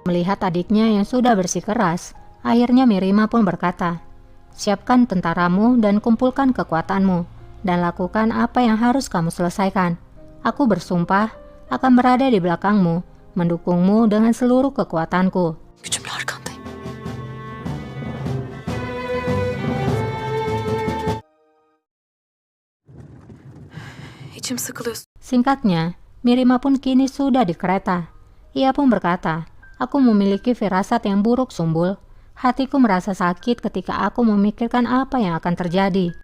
Melihat adiknya yang sudah bersikeras, akhirnya Mirima pun berkata, "Siapkan tentaramu dan kumpulkan kekuatanmu, dan lakukan apa yang harus kamu selesaikan. Aku bersumpah akan berada di belakangmu, mendukungmu dengan seluruh kekuatanku." Gücümle arkandayım. İçim sıkılıyor. Singkatnya, Mirima pun kini sudah di kereta. Ia pun berkata, "Aku memiliki firasat yang buruk, Sumbul. Hatiku merasa sakit ketika aku memikirkan apa yang akan terjadi.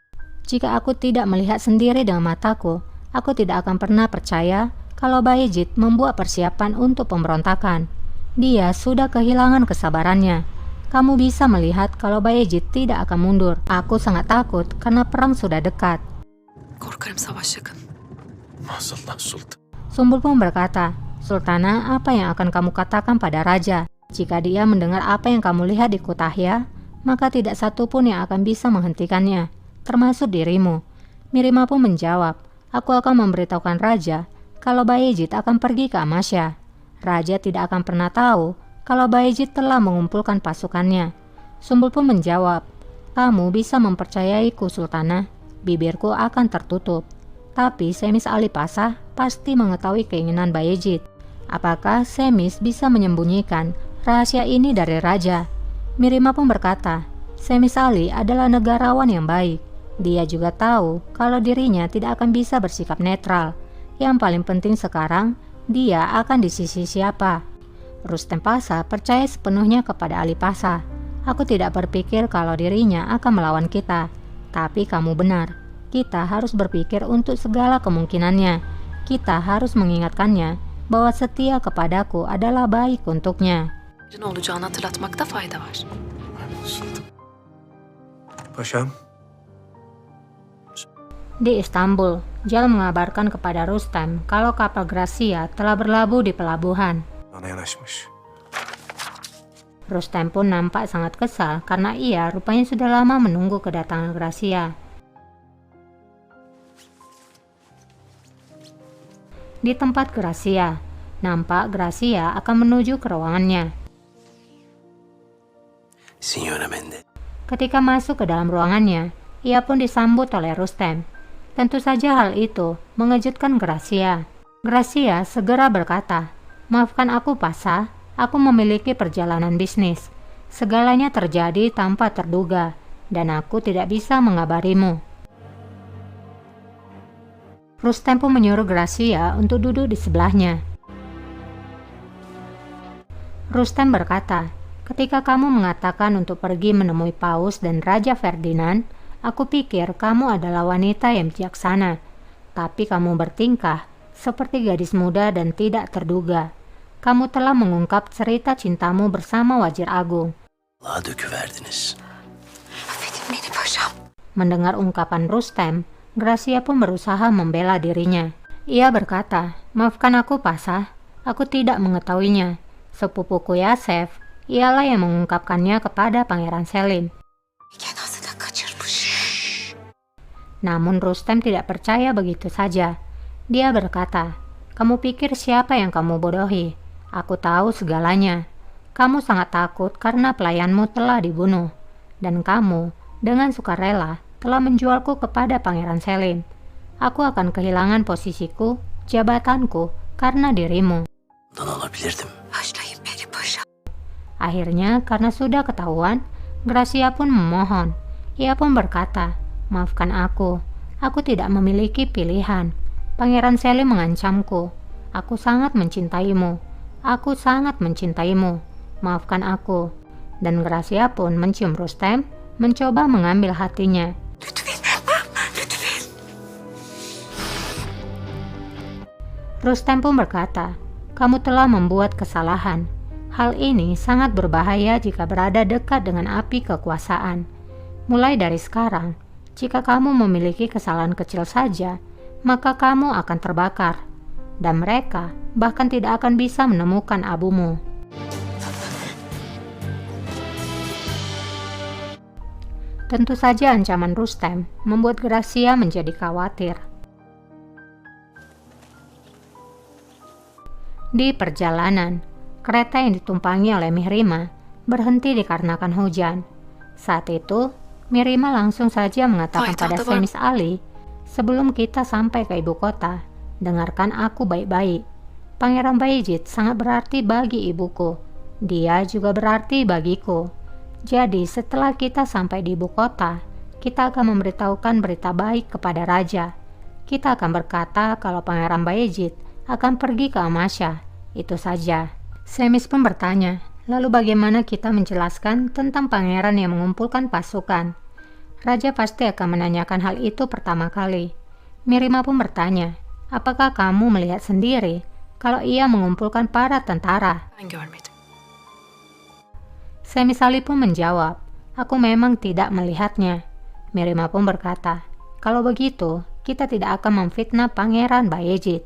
Jika aku tidak melihat sendiri dengan mataku, aku tidak akan pernah percaya kalau Bayezid membuat persiapan untuk pemberontakan. Dia sudah kehilangan kesabarannya. Kamu bisa melihat kalau Bayezid tidak akan mundur. Aku sangat takut karena perang sudah dekat." Korkarım savaş yakın. Maazallah Sultan. Sumbul pun berkata, "Sultana, apa yang akan kamu katakan pada raja? Jika dia mendengar apa yang kamu lihat di Kutahya, maka tidak satu pun yang akan bisa menghentikannya, termasuk dirimu." Mirima pun menjawab, "Aku akan memberitahukan raja kalau Bayezid akan pergi ke Amasya. Raja tidak akan pernah tahu kalau Bayezid telah mengumpulkan pasukannya." Sumbul pun menjawab, "Kamu bisa mempercayaiku, Sultana. Bibirku akan tertutup. Tapi Semis Ali Pasha pasti mengetahui keinginan Bayezid. Apakah Semis bisa menyembunyikan rahasia ini dari raja?" Mirima pun berkata, "Semis Ali adalah negarawan yang baik. Dia juga tahu kalau dirinya tidak akan bisa bersikap netral. Yang paling penting sekarang, dia akan di sisi siapa?" Rustem Pasha percaya sepenuhnya kepada Ali Pasha. "Aku tidak berpikir kalau dirinya akan melawan kita. Tapi kamu benar. Kita harus berpikir untuk segala kemungkinannya. Kita harus mengingatkannya bahwa setia kepadaku adalah baik untuknya." Ne olacağını hatırlatmakta fayda var. Sultan. Paşam, Di Istanbul, Jal mengabarkan kepada Rustem kalau kapal Gracia telah berlabuh di pelabuhan. bana yanaşmış. Rustem pun nampak sangat kesal karena ia rupanya sudah lama menunggu kedatangan Gracia. Di tempat Gracia, nampak Gracia akan menuju ke ruangannya. Signora Mende. Ketika masuk ke dalam ruangannya, ia pun disambut oleh Rustem. Tentu saja hal itu mengejutkan Gracia. Gracia segera berkata, "Maafkan aku, Pasha. Aku memiliki perjalanan bisnis. Segalanya terjadi tanpa terduga, dan aku tidak bisa mengabarimu." Rustem pun menyuruh Gracia untuk duduk di sebelahnya. Rustem berkata, "Ketika kamu mengatakan untuk pergi menemui Paus dan Raja Ferdinand, aku pikir kamu adalah wanita yang bijaksana. Tapi kamu bertingkah seperti gadis muda dan tidak terduga. Kamu telah mengungkap cerita cintamu bersama Wazir Agung." Allah'a döküverdiniz. Affedin beni paşam. Mendengar ungkapan Rustem, Gracia pun berusaha membela dirinya. Ia berkata, "Maafkan aku, Pasha. Aku tidak mengetahuinya. Sepupuku Yasef, ialah yang mengungkapkannya kepada Pangeran Selim." Cenazede kaçırmış. Namun Rustem tidak percaya begitu saja. Dia berkata, "Kamu pikir siapa yang kamu bodohi? Aku tahu segalanya. Kamu sangat takut karena pelayanmu telah dibunuh. Dan kamu dengan sukarela telah menjualku kepada Pangeran Selim. Aku akan kehilangan posisiku, jabatanku, karena dirimu." Bundan alabilirdim. Başlayın beni paşam. Akhirnya, karena sudah ketahuan, Gracia pun memohon. Ia pun berkata, "Maafkan aku. Aku tidak memiliki pilihan. Pangeran Selim mengancamku. Aku sangat mencintaimu. Aku sangat mencintaimu. Maafkan aku." Dan Gracia pun mencium Rustem, mencoba mengambil hatinya. Lütfen. Lütfen. Rustem pun berkata, "Kamu telah membuat kesalahan. Hal ini sangat berbahaya jika berada dekat dengan api kekuasaan. Mulai dari sekarang, jika kamu memiliki kesalahan kecil saja, maka kamu akan terbakar. Dan mereka bahkan tidak akan bisa menemukan abumu." Tentu saja ancaman Rustem membuat Gracia menjadi khawatir. Di perjalanan, Kereta yang ditumpangi oleh Mihrima berhenti dikarenakan hujan. Saat itu, Mihrima langsung saja mengatakan pada Semis Ali, "Sebelum kita sampai ke ibu kota, dengarkan aku baik-baik. Pangeran Bayezid sangat berarti bagi ibuku. Dia juga berarti bagiku. Jadi setelah kita sampai di ibu kota, kita akan memberitahukan berita baik kepada raja. Kita akan berkata kalau Pangeran Bayezid akan pergi ke Amasya. Itu saja." Semis pun bertanya, "Lalu bagaimana kita menjelaskan tentang pangeran yang mengumpulkan pasukan?" Raja pasti akan menanyakan hal itu pertama kali. Mihrima pun bertanya, "Apakah kamu melihat sendiri kalau ia mengumpulkan para tentara?" Ben görmedim. Semis Ali pun menjawab, "Aku memang tidak melihatnya." Mihrima pun berkata, "Kalau begitu, kita tidak akan memfitnah Pangeran Bayezid."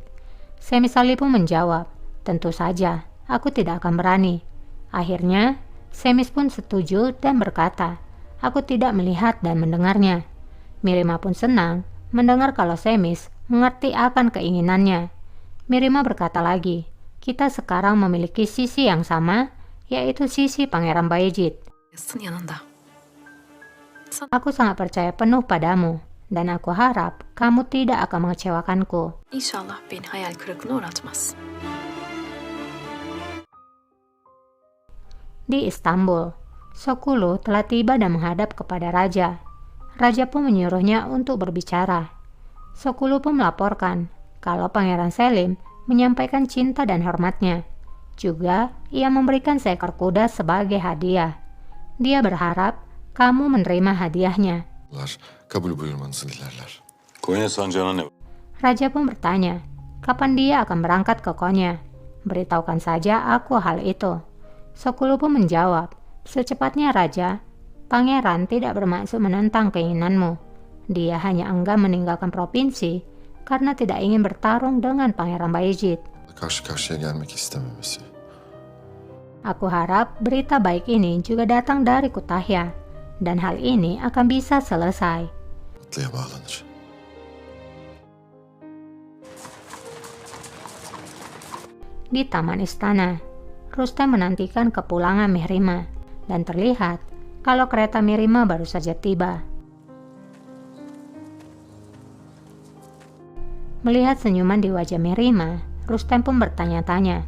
Semis Ali pun menjawab, "Tentu saja, aku tidak akan berani." Akhirnya, Semis pun setuju dan berkata, "Aku tidak melihat dan mendengarnya." Mihrima pun senang mendengar kalau Semis mengerti akan keinginannya. Mihrima berkata lagi, "Kita sekarang memiliki sisi yang sama, yaitu sisi Pangeran Bayezid. Yasın yanında. Aku sangat percaya penuh padamu, dan aku harap kamu tidak akan mengecewakanku." İnşallah beni hayal kırıklığına uğratmaz. Di Istanbul, Sokulu telah tiba dan menghadap kepada raja. Raja pun menyuruhnya untuk berbicara. Sokulu pun melaporkan kalau Pangeran Selim menyampaikan cinta dan hormatnya. Juga, ia memberikan seekor kuda sebagai hadiah. Dia berharap kamu menerima hadiahnya. Kabul buyurmanızı dilerler. Konya sancağına ne? Raja pun bertanya, kapan dia akan berangkat ke Konya? Beritahukan saja aku hal itu. Sokulu pun menjawab, secepatnya raja, pangeran tidak bermaksud menentang keinginanmu. Dia hanya enggan meninggalkan provinsi karena tidak ingin bertarung dengan Pangeran Bayezid. Karşı karşıya gelmek istememesi. Aku harap berita baik ini juga datang dari Kutahya, dan hal ini akan bisa selesai. Tatlıya bağlanır. Di taman istana, Rustem menantikan kepulangan Mihrima, dan terlihat kalau kereta Mihrima baru saja tiba. Melihat senyuman di wajah Mihrima, Rustem pun bertanya-tanya.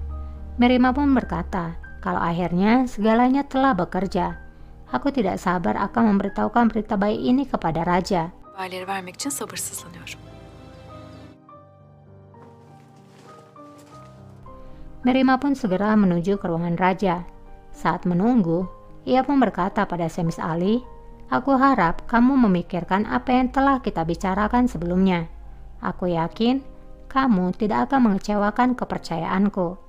Mihrima pun berkata, kalau akhirnya segalanya telah bekerja. Aku tidak sabar akan memberitahukan berita baik ini kepada raja. Haberleri vermek için sabırsızlanıyorum. Mihrima pun segera menuju ke ruangan raja. Saat menunggu, ia pun berkata pada Semis Ali, "Aku harap kamu memikirkan apa yang telah kita bicarakan sebelumnya. Aku yakin kamu tidak akan mengecewakan kepercayaanku."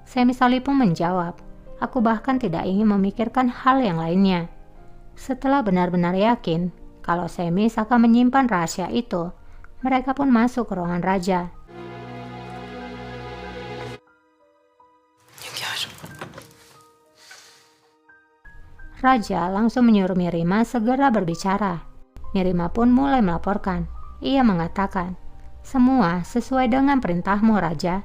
Semis Ali pun menjawab, "Aku bahkan tidak ingin memikirkan hal yang lainnya." Setelah benar-benar yakin kalau Semis akan menyimpan rahasia itu, mereka pun masuk ke ruangan raja. Hünkârım. Raja langsung menyuruh Mihrima segera berbicara. Mihrima pun mulai melaporkan. Ia mengatakan, "Semua sesuai dengan perintahmu, Raja.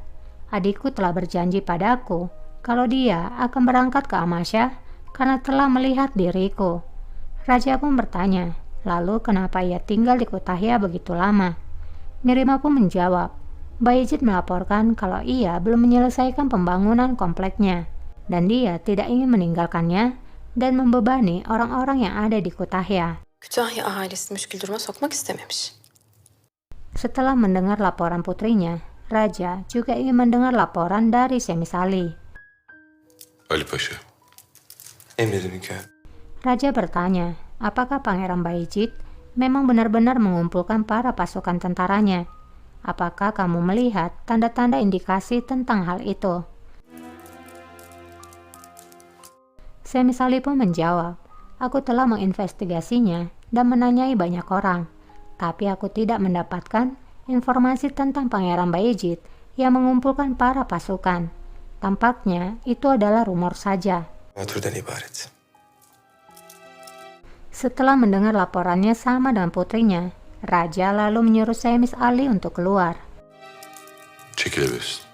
Adikku telah berjanji padaku kalau dia akan berangkat ke Amasya karena telah melihat diriku." Raja pun bertanya, lalu kenapa ia tinggal di Kutahya begitu lama? Mihrima pun menjawab, Bayezid melaporkan kalau ia belum menyelesaikan pembangunan kompleknya, dan dia tidak ingin meninggalkannya dan membebani orang-orang yang ada di Kutahya. Kütahya ahalisini müşkül duruma sokmak istememiş. Setelah mendengar laporan putrinya, Raja juga ingin mendengar laporan dari Semis Ali. Ali Paşa. Emredin hünkârım. Raja bertanya, apakah Pangeran Bayezid memang benar-benar mengumpulkan para pasukan tentaranya? Apakah kamu melihat tanda-tanda indikasi tentang hal itu? Semis Ali pun menjawab, aku telah menginvestigasinya dan menanyai banyak orang, tapi aku tidak mendapatkan informasi tentang Pangeran Bayezid yang mengumpulkan para pasukan. Tampaknya itu adalah rumor saja. Hatırdan ibaret. Setelah mendengar laporannya sama dengan putrinya, Raja lalu menyuruh Semis Ali untuk keluar. Çekilebilirsin.